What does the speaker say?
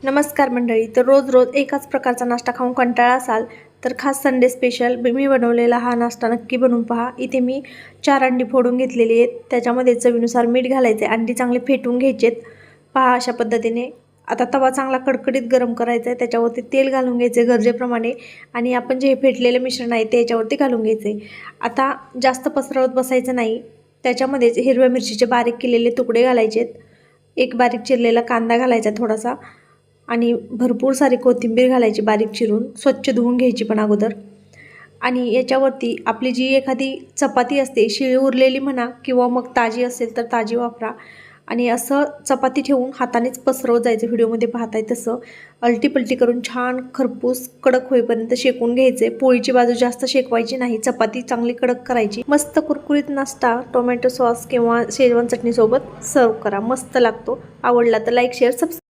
नमस्कार मंडळी. तर रोज रोज एकाच प्रकारचा नाश्ता खाऊन कंटाळा असाल तर खास संडे स्पेशल मी बनवलेला हा नाश्ता नक्की बनवून पहा. इथे मी 4 अंडी फोडून घेतलेली आहेत. त्याच्यामध्ये चवीनुसार मीठ घालायचे. अंडी चांगले फेटून घ्यायचेत. पहा अशा पद्धतीने. आता तवा चांगला कडकडीत गरम करायचा आहे. त्याच्यावरती तेल घालून घ्यायचे गरजेप्रमाणे आणि आपण जे फेटलेले मिश्रण आहे ते याच्यावरती घालून घ्यायचे. आता जास्त पसरवत बसायचं नाही. त्याच्यामध्येच हिरव्या मिरचीचे बारीक केलेले तुकडे घालायचेत. एक बारीक चिरलेला कांदा घालायचा थोडासा आणि भरपूर सारी कोथिंबीर घालायची बारीक चिरून, स्वच्छ धुवून घ्यायची पण अगोदर. आणि याच्यावरती आपली जी एखादी चपाती असते शिळी उरलेली म्हणा किंवा मग ताजी असेल तर ताजी वापरा आणि असं चपाती ठेवून हातानेच पसरवत जायचं. व्हिडिओमध्ये पाहताय तसं अलटीपलटी करून छान खरपूस कडक होईपर्यंत शेकून घ्यायचे. पोळीची बाजू जास्त शेकवायची नाही, चपाती चांगली कडक करायची. मस्त कुरकुरीत नाश्ता टोमॅटो सॉस किंवा शेजवान चटणीसोबत सर्व करा. मस्त लागतो. आवडला तर लाईक शेअर सबस्क्राईब